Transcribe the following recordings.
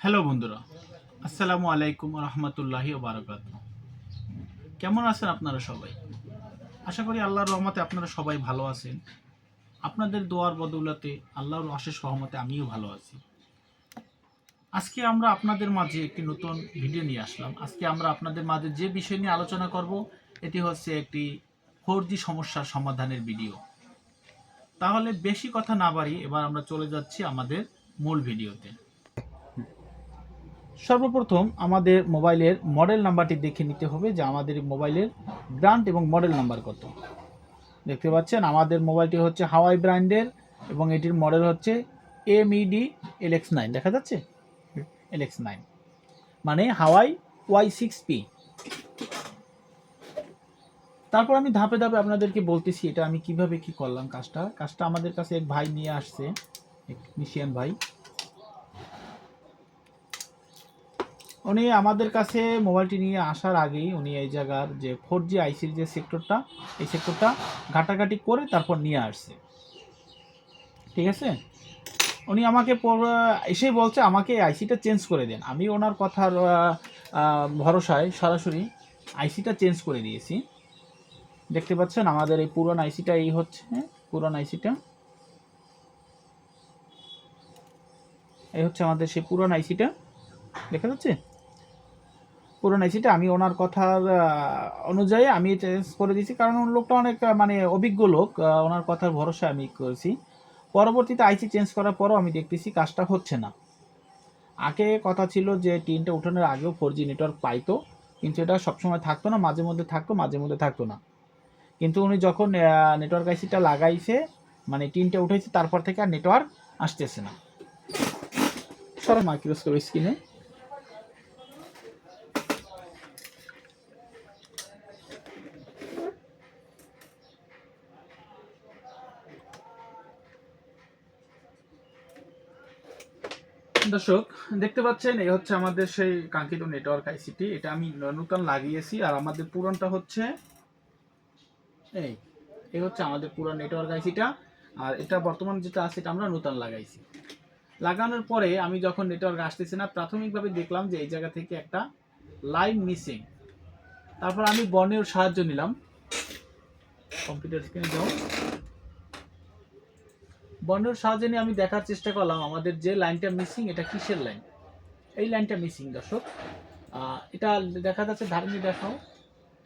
Hello বন্ধুরা, আসসালামু আলাইকুম রহমতুল্লাহি বারাকাত। কেমন আছেন আপনারা সবাই? আশা করি আল্লাহর রহমতে আপনারা সবাই ভালো আছেন। আপনাদের দোয়ার বদৌলতে আল্লাহর অশেষ রহমতে আমিও ভালো আছি। আজকে আমরা আপনাদের মাঝে একটি নতুন ভিডিও নিয়ে আসলাম। আজকে আমরা আপনাদের মাঝে যে বিষয় নিয়ে আলোচনা করব এটি হচ্ছে একটি 4G সমস্যার সমাধানের ভিডিও। তাহলে বেশি কথা না বাড়িয়ে এবার আমরা চলে যাচ্ছি আমাদের মূল ভিডিওতে। সর্বপ্রথম আমাদের মোবাইলের মডেল নাম্বারটি দেখে নিতে হবে যে আমাদের মোবাইলের ব্র্যান্ড এবং মডেল নাম্বার কত। দেখতে পাচ্ছেন আমাদের মোবাইলটি হচ্ছে হাওয়াই ব্র্যান্ডের এবং এটির মডেল হচ্ছে MED LX9। দেখা যাচ্ছে LX9 মানে হাওয়াই Y6P। তারপর আমি ধাপে ধাপে আপনাদেরকে বলতেছি এটা আমি কিভাবে কি করলাম। কাজটা আমাদের কাছে এক ভাই নিয়ে আসছে, এক টেকনিশিয়ান ভাই। উনি আমাদের কাছে মোবাইলটি নিয়ে আসার আগেই উনি এই জায়গার যে 4G আইসির যে সেক্টরটা, এই সেক্টরটা ঘাটাঘাটি করে তারপর নিয়ে আসছে। ঠিক আছে, উনি আমাকে এসেই বলছে আমাকে আইসিটা চেঞ্জ করে দেন। আমি ওনার কথার ভরসায় সরাসরি আইসিটা চেঞ্জ করে দিয়েছি। দেখতে পাচ্ছেন আমাদের এই পুরনো আইসিটা এই হচ্ছে পুরনো আইসিটা, এই হচ্ছে আমাদের সেই পুরনো আইসিটা। দেখা যাচ্ছে পুরনো আইসিটা আমি ওনার কথার অনুযায়ী আমি চেঞ্জ করে দিয়েছি, কারণ লোকটা অনেক মানে অভিজ্ঞ লোক, ওনার কথার ভরসায় আমি করেছি। পরবর্তীতে আইসি চেঞ্জ করার পরও আমি দেখতেছি কাজটা হচ্ছে না। আগে কথা ছিল যে টিনটা উঠানোর আগেও 4G নেটওয়ার্ক পাইতো, কিন্তু এটা সবসময় থাকতো না, মাঝে মধ্যে থাকতো মাঝে মধ্যে থাকতো না। কিন্তু উনি যখন নেটওয়ার্ক আইসিটা লাগাইছে, মানে টিনটা উঠাইছে, তারপর থেকে আর নেটওয়ার্ক আসতেছে না। সরো মাইক্রোস্কোপ স্ক্রিনে। দর্শক দেখতে পাচ্ছেন এই হচ্ছে আমাদের সেই কাঙ্ক্ষিত নেটওয়ার্ক আইসিটি। এটা আমি নতুন লাগিয়েছি, আর আমাদের পুরানটা হচ্ছে এই এই হচ্ছে আমাদের পুরান নেটওয়ার্ক আইসিটা। আর এটা বর্তমান যেটা আছে এটা আমরা নতুন লাগাইছি। লাগানোর পরে আমি যখন নেটওয়ার্ক আসতেছে না, প্রাথমিকভাবে দেখলাম যে এই জায়গা থেকে একটা লাইন মিসিং। তারপর আমি বর্ণের সাহায্য নিলাম। কম্পিউটার স্ক্রিনে যাও। বর্ণের সাহায্য নিয়ে আমি দেখার চেষ্টা করলাম আমাদের যে লাইনটা মিসিং এটা কিসের লাইন। এই লাইনটা মিসিং দর্শক। এটা দেখা যাচ্ছে ধারণী দেখাও।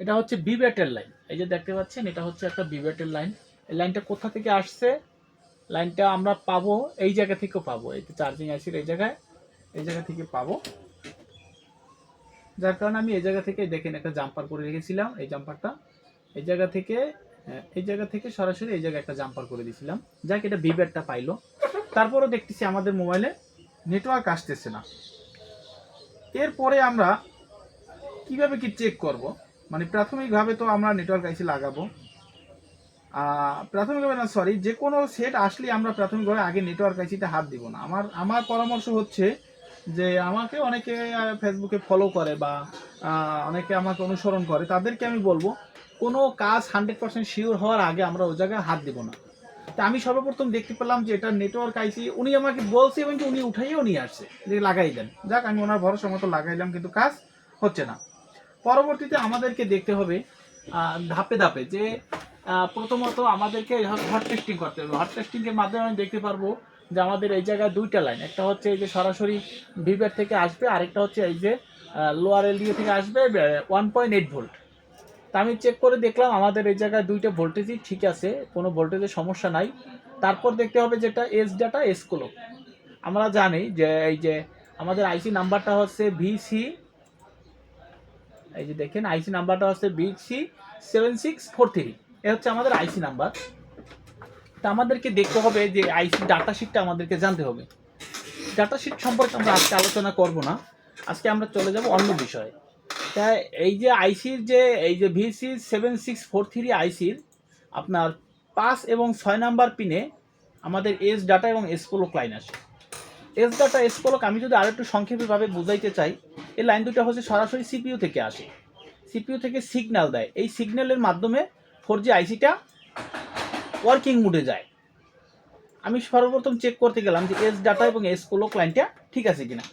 এটা হচ্ছে বিব্যাটের লাইন। এই যে দেখতে পাচ্ছেন এটা হচ্ছে একটা বিব্যাটের লাইন। এই লাইনটা কোথা থেকে আসছে? লাইনটা আমরা পাবো এই জায়গা থেকেও পাবো, এই চার্জিং আইসির এই জায়গা থেকে পাবো। যার কারণে আমি এই জায়গা থেকে দেখেন একটা জাম্পার করে রেখেছিলাম। এই জাম্পারটা এই জায়গা থেকে সরাসরি এই জায়গায় একটা জাম্পার করে দিয়েছিলাম, যাক এটা বিব্যাটটা পাইলো। তারপরও দেখতেছি আমাদের মোবাইলে নেটওয়ার্ক আসতেছে না। এরপরে আমরা কিভাবে কি চেক করব? মানে প্রাথমিকভাবে তো আমরা নেটওয়ার্ক আইসি লাগাবো। প্রাথমিকভাবে না, সরি, যে কোনো সেট আসলে আমরা প্রাথমিকভাবে আগে নেটওয়ার্ক আইসিতে হাত দিব না। আমার পরামর্শ হচ্ছে যে আমাকে অনেকে ফেসবুকে ফলো করে বা অনেকে আমাকে অনুসরণ করে, তাদেরকে আমি বলবো কোনো কাজ 100% শিওর হওয়ার আগে আমরা ওই জায়গায় হাত দিব না। তা আমি সর্বপ্রথম দেখতে পেলাম যে এটা নেটওয়ার্ক আইসি উনি আমাকে বলছে এবং উনি উঠাইয়েও নিয়ে আসছে যে লাগাই দেন। যাক আমি ওনার ভরসা মতো লাগাইলাম, কিন্তু কাজ হচ্ছে না। পরবর্তীতে আমাদেরকে দেখতে হবে ধাপে ধাপে যে প্রথমত আমাদেরকে হট টেস্টিং করতে হবে। হট টেস্টিংয়ের মাধ্যমে আমি দেখতে পারবো যে আমাদের এই জায়গায় দুইটা লাইন, একটা হচ্ছে এই যে সরাসরি ভিভের থেকে আসবে, আরেকটা হচ্ছে এই যে লোয়ার এলডিও থেকে আসবে 1.8 ভোল্ট। তা আমি চেক করে দেখলাম আমাদের এই জায়গায় দুইটা ভোল্টেজই ঠিক আছে, কোনো ভোল্টেজের সমস্যা নাই। তারপর দেখতে হবে যেটা এস ডাটা এস কোলক। আমরা জানি যে এই যে আমাদের আইসি নাম্বারটা হচ্ছে ভিসি, এই যে দেখেন আইসি নাম্বারটা হচ্ছে BC7643। এ হচ্ছে আমাদের আইসি নাম্বার। তা আমাদেরকে দেখতে হবে যে আইসি ডাটা শিটটা আমাদেরকে জানতে হবে। ডাটা শিট সম্পর্কে আমরা আজকে আলোচনা করব না, আজকে আমরা চলে যাব অন্য বিষয়ে। তাই এই যে আইসির যে এই যে VC7643 আইসির আপনার 5 এবং 6 নাম্বার পিনে আমাদের এস ডাটা এবং এস কোলক লাইন আসে। এস ডাটা এস কোলক আমি যদি আরেকটু সংক্ষেপেভাবে বুঝাইতে চাই, এই লাইন দুটো হচ্ছে সরাসরি সিপিইউ থেকে আসে, সিপিইউ থেকে সিগন্যাল দেয়। এই সিগন্যালের মাধ্যমে 4G আইসিটা ওয়ার্কিং মোডে যায়। আমি সর্বপ্রথম চেক করতে গেলাম যে এস ডাটা এবং এস কোলক লাইনটা ঠিক আছে কিনা।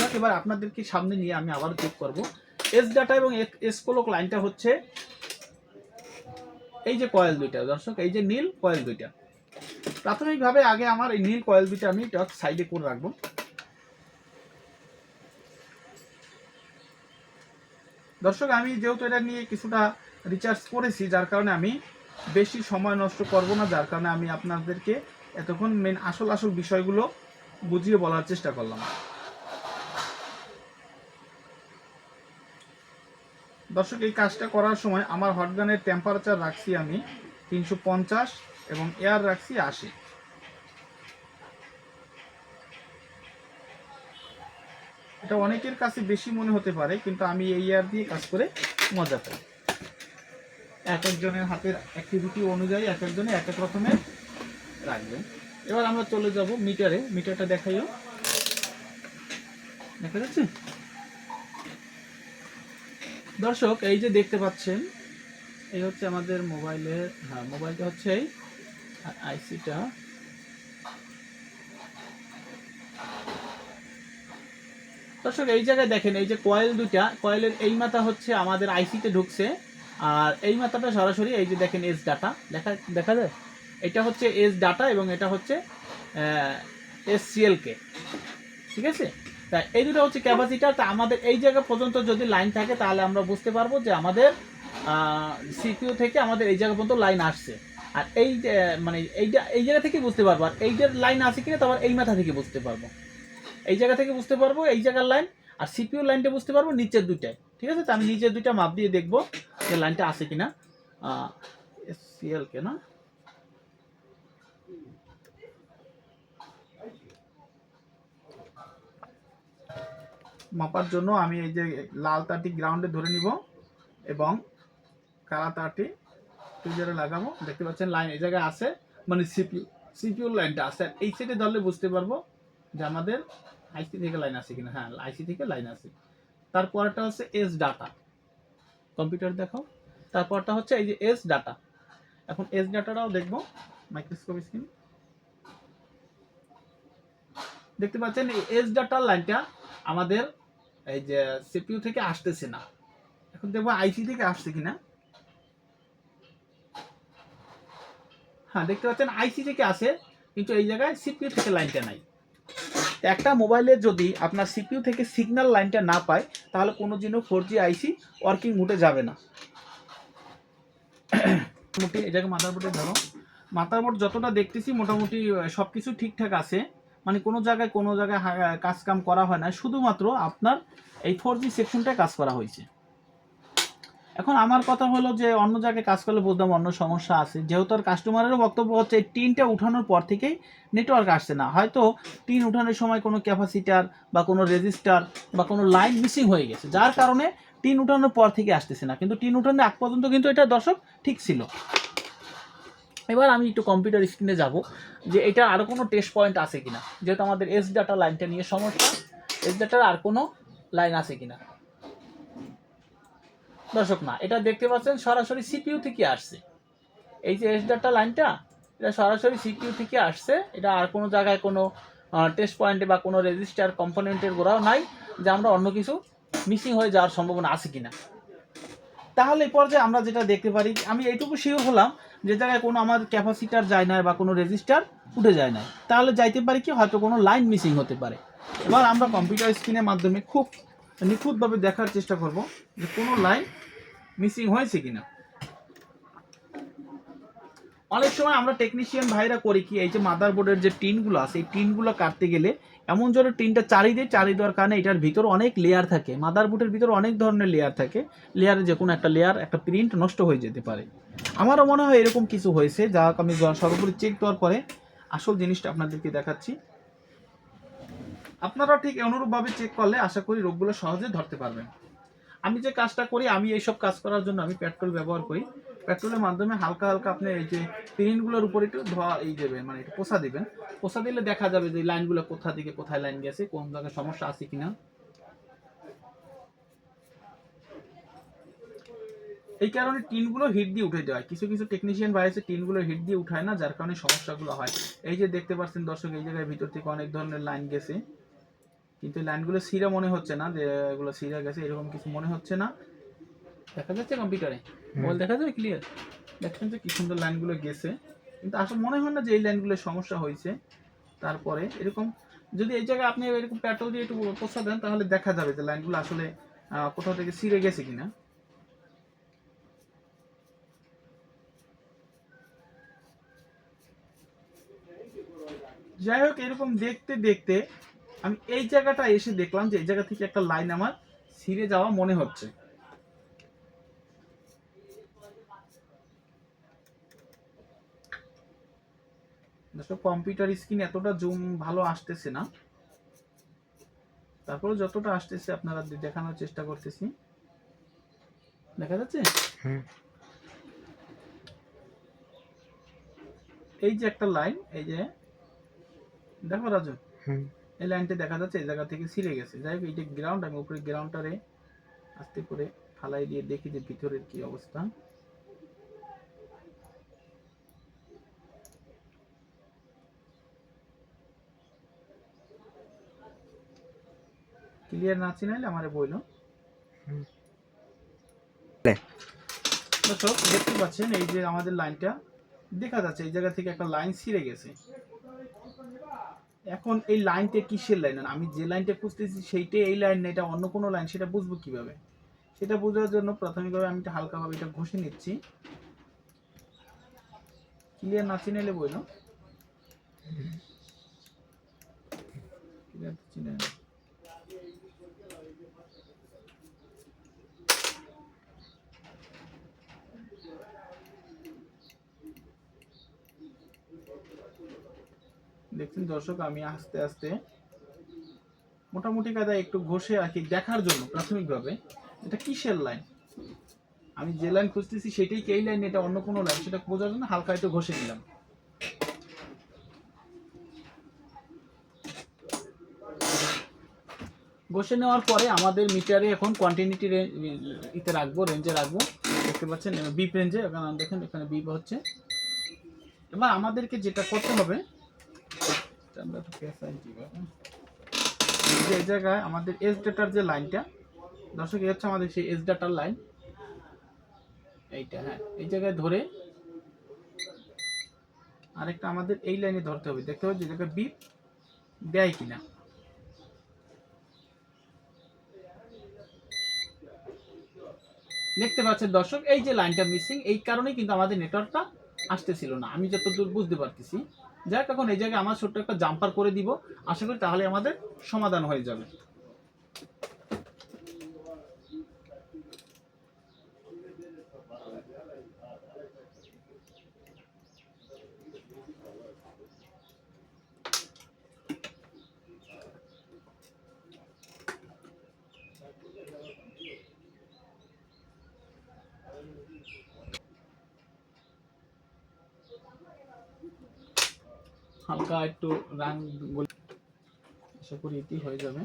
যাক, এবার আপনাদেরকে সামনে নিয়ে আমি আবার চেক করব। এস ডাটা এবং এস ক্লক লাইনটা হচ্ছে এই যে কয়েল দুইটা দর্শক, এই যে নীল কয়েল দুইটা। প্রাথমিকভাবে আগে আমার এই নীল কয়েল দুইটা আমি সাইডে করে রাখবো। দর্শক, আমি যেহেতু এটা নিয়ে কিছুটা রিসার্চ করেছি, যার কারণে আমি বেশি সময় নষ্ট করব না, যার কারণে আমি আপনাদেরকে এতক্ষণ মেন আসল বিষয়গুলো বুঝিয়ে বলার চেষ্টা করলাম। দর্শক, এই কাজটা করার সময় আমার হটগানের টেম্পারেচার রাখছি আমি 350 এবং এয়ার রাখছি 80। এটা অনেকের কাছে বেশি মনে হতে পারে, কিন্তু আমি এই এয়ার দিয়ে কাজ করে মজা পাই। এক একজনের হাতের অ্যাক্টিভিটি অনুযায়ী এক একজনে এক এক রকমের রাখবেন। এবার আমরা চলে যাব মিটারে। মিটারটা দেখাইও, দেখা যাচ্ছে দর্শক? এই যে দেখতে পাচ্ছেন, এই হচ্ছে আমাদের মোবাইলের, হ্যাঁ মোবাইলটা হচ্ছে এই, আর আইসিটা দর্শক এই জায়গায় দেখেন, এই যে কয়েল দুইটা, কয়েলের এই মাথা হচ্ছে আমাদের আইসিতে ঢুকছে, আর এই মাথাটা সরাসরি এই যে দেখেন এস ডাটা দেখা যায়, এটা হচ্ছে এস ডাটা এবং এটা হচ্ছে SCLK, ঠিক আছে? তা এই দুটো হচ্ছে ক্যাপাসিটার। তা আমাদের এই জায়গা পর্যন্ত যদি লাইন থাকে তাহলে আমরা বুঝতে পারবো যে আমাদের সিপিইউ থেকে আমাদের এই জায়গা পর্যন্ত লাইন আসছে। আর এই মানে এইটা এই জায়গা থেকে বুঝতে পারবো, আর এইটার লাইন আছে কিনা তারপর এই মাথা থেকে বুঝতে পারবো, এই জায়গা থেকে বুঝতে পারবো এই জায়গার লাইন, আর সিপিইউ লাইনটা বুঝতে পারবো নিচের দুইটায়, ঠিক আছে? তো আমি নিচের দুইটা মাপ দিয়ে দেখবো যে লাইনটা আছে কিনা। SCLK না, মাপার জন্য আমি এই যে লাল তারটি গ্রাউন্ডে ধরে নিব এবং কালা তারটি টুইজারে লাগাবো। দেখতে পাচ্ছেন লাইন এই জায়গায় আছে, মানে সিপিইউ লাইনটা আছে। এই সাইডে ধরলে বুঝতে পারবো যে আমাদের আইসি থেকে লাইন আছে কিনা। হ্যাঁ, আইসি থেকে লাইন আছে। তারপরটা হচ্ছে এস ডাটা, কম্পিউটার দেখো। তারপরটা হচ্ছে এই যে এস ডাটা। এখন এস ডাটাটাও দেখবো মাইক্রোস্কোপ স্ক্রিন। দেখতে পাচ্ছেন এই এস ডাটার লাইনটা আমাদের এই যে সিপিইউ থেকে আসতেছে না। এখন দেখবো আইসি থেকে আসছে কিনা। হ্যাঁ, দেখতে পাচ্ছেন আইসি থেকে আসে, কিন্তু এই জায়গায় সিপিইউ থেকে লাইনটা নাই। একটা মোবাইলে যদি আপনার সিপিইউ থেকে সিগন্যাল লাইনটা না পায়, তাহলে কোনো দিনও 4G আইসি ওয়ার্কিং মোডে যাবে না। মোটামুটি এই জায়গায় মাদারবোর্ডে ধরো, মাদারবোর্ড যতটা দেখতেছি মোটামুটি সব কিছু ঠিকঠাক আছে, মানে কোনো জায়গায় কাজ কাম করা হয় না, শুধুমাত্র আপনার এই 4G সেকশনটায় কাজ করা হয়েছে। এখন আমার কথা হলো যে অন্য জায়গায় কাজ করলে বলতাম অন্য সমস্যা আছে, যেহেতু আর কাস্টমারেরও বক্তব্য হচ্ছে এই টিনটা উঠানোর পর থেকেই নেটওয়ার্ক আসছে না। হয়তো টিন উঠানোর সময় কোনো ক্যাপাসিটার বা কোনো রেজিস্টার বা কোনো লাইন মিসিং হয়ে গেছে, যার কারণে টিন উঠানোর পর থেকে আসতেছে না, কিন্তু টিন উঠানোর আগ পর্যন্ত কিন্তু এটা দর্শক ঠিক ছিল। এবার আমি একটু কম্পিউটার স্ক্রিনে যাব যে এটা আরও কোনো টেস্ট পয়েন্ট আছে কিনা, যেহেতু আমাদের এস ডাটা লাইনটা নিয়ে সমস্যা, এস ডাটার আর কোনো লাইন আছে কিনা। দর্শক না, এটা দেখতে পাচ্ছেন সরাসরি সিপিইউ থেকে আসছে। এই যে এস ডাটা লাইনটা, এটা সরাসরি সিপিইউ থেকে আসছে। এটা আর কোনো জায়গায় কোনো টেস্ট পয়েন্টে বা কোনো রেজিস্টার কম্পোনেন্টের গোড়াও নাই যে আমরা অন্য কিছু মিসিং হয়ে যাওয়ার সম্ভাবনা আছে কিনা। তাহলে এই পর্যায়ে আমরা যেটা দেখতে পারি, আমি এইটুকু শিওর হলাম যে জায়গায় কোনো আমার ক্যাপাসিটার যায় না বা কোনো রেজিস্টার উঠে যায় না, তাহলে যাইতে পারি কি হয়তো কোনো লাইন মিসিং হতে পারে। এবার আমরা কম্পিউটার স্ক্রিনের মাধ্যমে খুব নিখুঁতভাবে দেখার চেষ্টা করব যে কোনো লাইন মিসিং হয়েছে কিনা। অনেক সময় আমরা টেকনিশিয়ান ভাইরা করি কি, এই যে মাদারবোর্ডের যে টিনগুলো আছে, এই টিনগুলো কাটতে গেলে এমন জোরে টিনটা চারি দেওয়ার কারণে এটার ভিতর অনেক লেয়ার থাকে, মাদারবোর্ডের ভিতর অনেক ধরনের লেয়ার থাকে, লেয়ারে যে কোনো একটা লেয়ার একটা প্রিন্ট নষ্ট হয়ে যেতে পারে। আমারও মনে হয় এরকম কিছু হয়েছে, যা আমি সর্বোপরি চেক দেওয়ার পরে আসল জিনিসটা আপনাদেরকে দেখাচ্ছি। আপনারা ঠিক অনুরূপভাবে চেক করলে আশা করি রোগগুলো সহজে ধরতে পারবেন। আমি যে কাজটা করি, আমি এইসব কাজ করার জন্য আমি পেট্রোল ব্যবহার করি। পেট্রোলের মাধ্যমে হালকা হালকা আপনি এই যে পিনগুলোর উপর একটু ধোয়া দেবেন, মানে একটু পোছা দিবেন। পোছা দিলে দেখা যাবে যে লাইনগুলো কোথা থেকে কোথায় লাইন গেছে, কোন জায়গায় সমস্যা আছে কিনা। এই কারণে টিনগুলো হিট দিয়ে উঠে যায়। কিছু কিছু টেকনিশিয়ান ভাই আছে টিনগুলো হিট দিয়ে উঠায় না, যার কারণে সমস্যাগুলো হয়। এই যে দেখতে পাচ্ছেন দর্শক, এই জায়গায় ভিতর থেকে অনেক ধরনের লাইন গেছে। কিন্তু লাইনগুলো সিরা মনে হচ্ছে না যে এগুলো সিরা গেছে, এরকম কিছু মনে হচ্ছে না। দেখা যাচ্ছে কম্পিউটারে বল দেখা যায় ক্লিয়ার, দেখছেন যে কি সুন্দর লাইনগুলো গেছে, কিন্তু আসলে মনে হয় না যে এই লাইনগুলোর সমস্যা হয়েছে। তারপরে এরকম যদি এই জায়গায় আপনি এরকম পেট্রোল দিয়ে একটু পোছা দেন তাহলে দেখা যাবে যে লাইনগুলো আসলে কোথাও থেকে ছিঁড়ে গেছে কিনা। যাই হোক, এরকম দেখতে দেখতে আমি এই জায়গাটা এসে দেখলাম যে এই জায়গা থেকে একটা লাইন আমার ছিঁড়ে যাওয়া মনে হচ্ছে। কম্পিউটার স্ক্রিন এতটা জুম ভালো আসতেছে না, তারপরে যতটা আসতেছে আপনারা দেখানোর চেষ্টা করতেছি। দেখা যাচ্ছে এই যে একটা লাইন, এই যে দেখো রাজু, এই লাইনটা দেখা যাচ্ছে এই জায়গা থেকে ছিঁড়ে গেছে। যাই হোক, এইটা গ্রাউন্ড, আমি উপরে গ্রাউন্ডটারে আস্তে করে ফালাই দিয়ে দেখি যে ভিতরের কি অবস্থা। ক্লিয়ার না চিনাইলে আমারে বইল। দর্শক দেখতে পাচ্ছেন এই যে আমাদের লাইনটা দেখা যাচ্ছে এই জায়গা থেকে একটা লাইন ছিঁড়ে গেছে। এখন এই লাইনটা কিসের লাইন, আমি যে লাইনটা খুঁজতেছি সেইটাই এই লাইন না, এটা অন্য কোনো লাইন, সেটা বুঝবো কিভাবে? সেটা বোঝার জন্য প্রাথমিকভাবে আমি এটা হালকাভাবে এটা ঘষে নিচ্ছি। ক্লিয়ার না চিনাইলে বইল। ক্লিয়ার চিনে না। দেখছেন দর্শক, আমি আস্তে আস্তে মোটামুটি কায়দায় একটু ঘষে আর কি দেখার জন্য প্রাথমিকভাবে এটা কিসের লাইন, আমি যে লাইন খুঁজতেছি সেটাই কি এই লাইন, এটা অন্য কোনো লাইন, সেটা বোঝার জন্য হালকা একটু ঘষে নিলাম। ঘষে নেওয়ার পরে আমাদের মিটারে এখন কোয়ান্টিটি ইতে রাখবো, রেঞ্জে রাখবো। দেখতে পাচ্ছেন বিপ রেঞ্জে, এখানে দেখেন এখানে বিপ হচ্ছে। এবার আমাদেরকে যেটা করতে হবে, যে এই জায়গায় আমাদের এস ডাটার যে লাইনটা, দর্শক এই হচ্ছে আমাদের সেই এস ডাটার লাইন, এইটা হ্যাঁ, এই জায়গায় ধরে আরেকটা আমাদের এই লাইনে ধরতে হবে, দেখতে হবে যে জায়গায় বিপ দেয় কিনা। দেখতে পাচ্ছেন দর্শক, এই যে লাইনটা মিসিং, এই কারণেই কিন্তু আমাদের নেটওয়ার্কটা আসতেছিল না, আমি যতদূর বুঝতে পারতেছি। যাক, এখন এই জায়গায় আমার ছোট্ট একটা জাম্পার করে দিব, আশা করি তাহলে আমাদের সমাধান হয়ে যাবে। হালকা একটু রাং, আশা করি এটি হয়ে যাবে।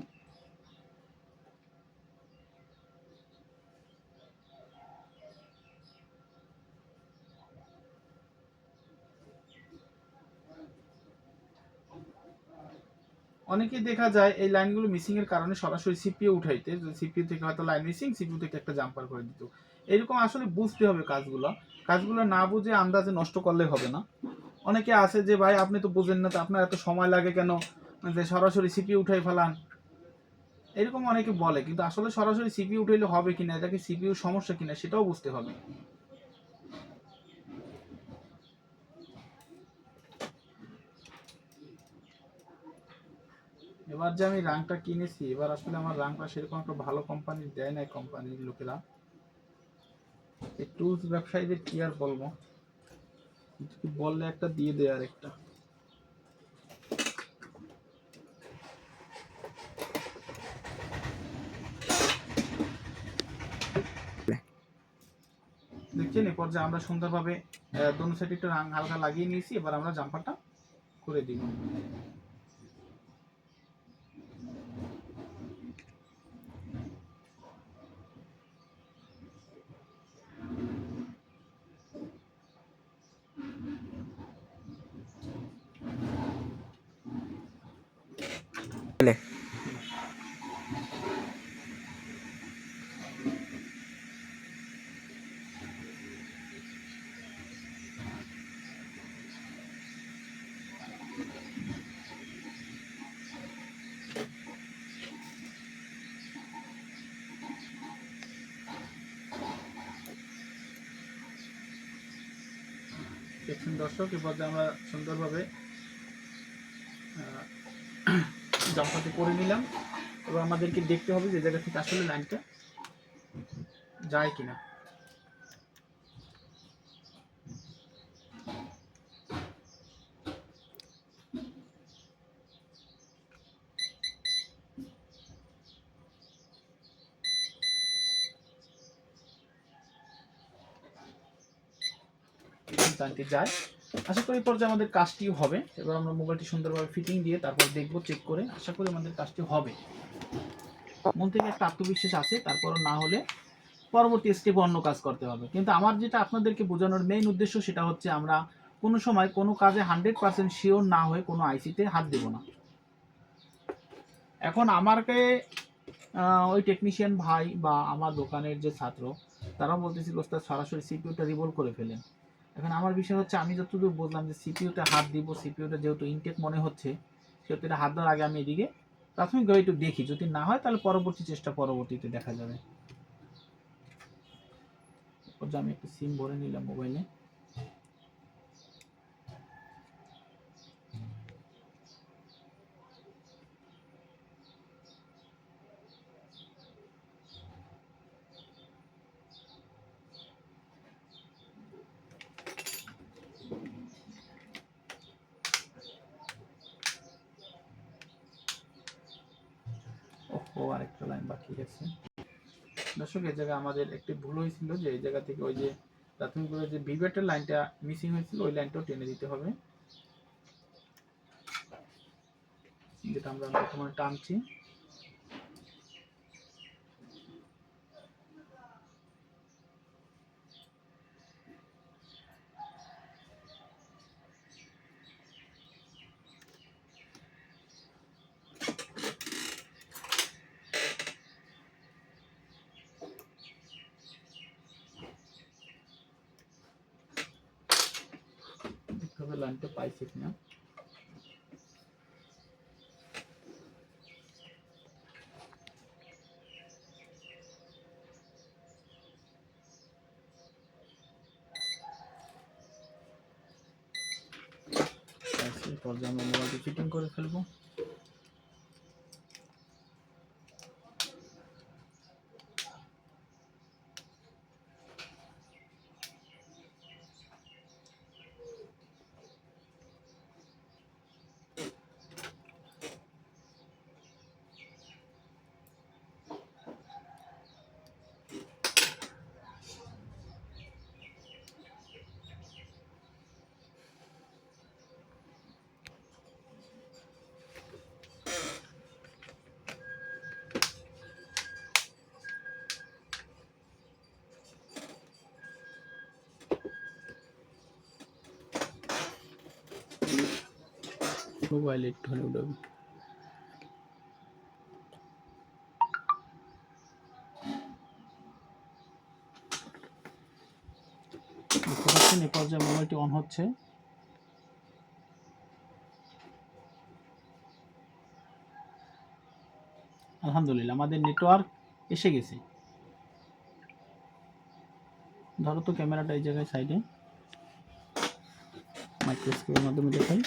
অনেকেই দেখা যায় এই লাইনগুলো মিসিং এর কারণে সরাসরি সিপিইউ উঠাইতে, সিপিইউ থেকে হয়তো লাইন মিসিং, সিপিইউ থেকে একটা জাম্পার করে দিত। এরকম আসলে বুঝতে হবে কাজগুলো, কাজগুলো না বুঝে আন্দাজে নষ্ট করলে হবে না। অনেকে আছে যে ভাই আপনি তো বুঝেন না, তো আপনার এত সময় লাগে কেন, যে সরাসরি সিপিইউ উঠাই ফেলান, এরকম অনেকে বলে। কিন্তু আসলে সরাসরি সিপিইউ উঠাইলে হবে কিনা, এটা কি সিপিইউ সমস্যা কিনা সেটাও বুঝতে হবে। এবার যে আমি রাংটা কিনেছি, এবার আসলে আমার রাংটা সেরকম একটা ভালো কোম্পানির দেয় না কোম্পানির লোকেরা। এই টুলস ব্যবসায়ীদের কি আর বলবো, বললে একটা দিয়ে দেয় আর একটা। দেখছেন এই পর্যায়ে আমরা সুন্দরভাবে দোনো সাইডে একটু রাং হালকা লাগিয়ে নিয়েছি। এবার আমরা জাম্পারটা করে দিব। দর্শক, এ পর্যায়ে আমরা সুন্দরভাবে জম্পাটি করে নিলাম। এবার আমাদেরকে দেখতে হবে যে জায়গা থেকে আসলে লাইনটা যায় কিনা। লাইনটি যায়, আশা করি পর্যায়ে আমাদের কাজটিও হবে। এবার আমরা মোবাইলটি সুন্দরভাবে ফিটিং দিয়ে তারপর দেখবো, চেক করে। আশা করি আমাদের কাজটি হবে, মন থেকে একটা আত্মবিশ্বাস আছে। তারপরও না হলে পরবর্তী স্টেপে অন্য কাজ করতে হবে। কিন্তু আমার যেটা আপনাদেরকে বোঝানোর মেইন উদ্দেশ্য সেটা হচ্ছে আমরা কোনো সময় কোনো কাজে 100% শিওর না হয়ে কোনো আইসিতে হাত দেব না। এখন আমাকে ওই টেকনিশিয়ান ভাই বা আমার দোকানের যে ছাত্র, তারা বলতেছিল ওস্তাদ সরাসরি সিপিইউটা রিভলভ করে ফেলেন। এখন আমার বিষয় হচ্ছে, আমি যতদূর বুঝলাম যে সিপিইউতে হাত দিব, সিপিইউটা যেহেতু ইনটেক মনে হচ্ছে, সেহেতু এটা হাত দেওয়ার আগে আমি এদিকে প্রাথমিকভাবে একটু দেখি। যদি না হয় তাহলে পরবর্তী চেষ্টা পরবর্তীতে দেখা যাবে। আমি একটা সিম ভরে নিলাম মোবাইলে। ও আরেকটা লাইন বাকি আছে। দর্শক, এই জায়গায় আমাদের একটি ভুল হয়েছিল যে এই জায়গা থেকে ওই যে প্রাথমিকভাবে যে ভিভেটের লাইনটা মিসিং হয়েছিল, ওই লাইনটাও টেনে দিতে হবে, যেটা আমরা বর্তমানে টানছি। লাইনটা পাইছে কিনা। পর্যায়ে আমরা মোবাইলটি ফিটিং করে ফেলবো। মোবাইল একটু হলে উঠাবি। দেখতে পাচ্ছেন এই পর্যায়ে মোবাইলটি অন হচ্ছে। আলহামদুলিল্লাহ, আমাদের নেটওয়ার্ক এসে গেছে। ধরো তো ক্যামেরাটা এই জায়গায় সাইডে, মাইক্রোস্কোপের মাধ্যমে দেখাই।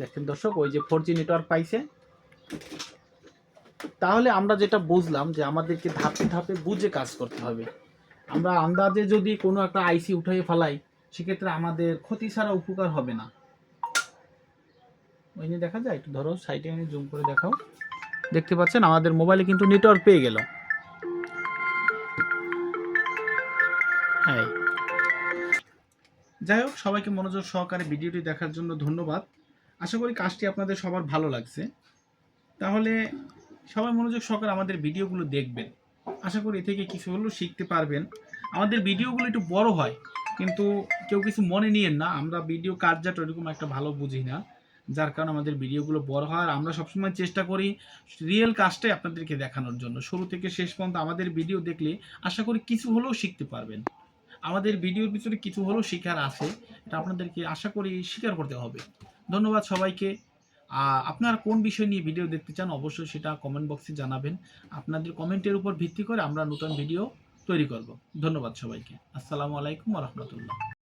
দেখেন দর্শক, ওই যে 4G নেটওয়ার্ক পাইছে। তাহলে আমরা যেটা বুঝলাম যে আমাদেরকে ধাপে ধাপে বুঝে কাজ করতে হবে। আমরা আন্দাজে যদি কোনো একটা আইসি উঠাই ফেলাই, সেক্ষেত্রে আমাদের ক্ষতি ছাড়া উপকার হবে না। ওই নিয়ে দেখা যায়, একটু ধরো সাইডে আমি জুম করে দেখাও। দেখতে পাচ্ছেন আমাদের মোবাইলে কিন্তু নেটওয়ার্ক পেয়ে গেল। যাই হোক, সবাইকে মনোযোগ সহকারে ভিডিওটি দেখার জন্য ধন্যবাদ। আশা করি কাজটি আপনাদের সবার ভালো লাগছে। তাহলে সবাই মনোযোগ সহকারে আমাদের ভিডিওগুলো দেখবেন। আশা করি এ থেকে কিছু হলেও শিখতে পারবেন। আমাদের ভিডিওগুলো একটু বড় হয়, কিন্তু কেউ কিছু মনে নিয়েন না। আমরা ভিডিও কার্যটা ওরকম একটা ভালো বুঝি না, যার কারণে আমাদের ভিডিওগুলো বড় হয়। আর আমরা সবসময় চেষ্টা করি রিয়েল কাজটাই আপনাদেরকে দেখানোর জন্য। শুরু থেকে শেষ পর্যন্ত আমাদের ভিডিও দেখলে আশা করি কিছু হলেও শিখতে পারবেন। আমাদের ভিডিওর পিছনে কিছু হলেও শেখার আছে, এটা আপনাদেরকে আশা করি স্বীকার করতে হবে। ধন্যবাদ সবাইকে। আপনারা কোন বিষয় নিয়ে ভিডিও দেখতে চান অবশ্যই সেটা কমেন্ট বক্সে জানাবেন। আপনাদের কমেন্টের উপর ভিত্তি করে আমরা নতুন ভিডিও তৈরি করব। ধন্যবাদ সবাইকে। আসসালামু আলাইকুম ওয়া রাহমাতুল্লাহ।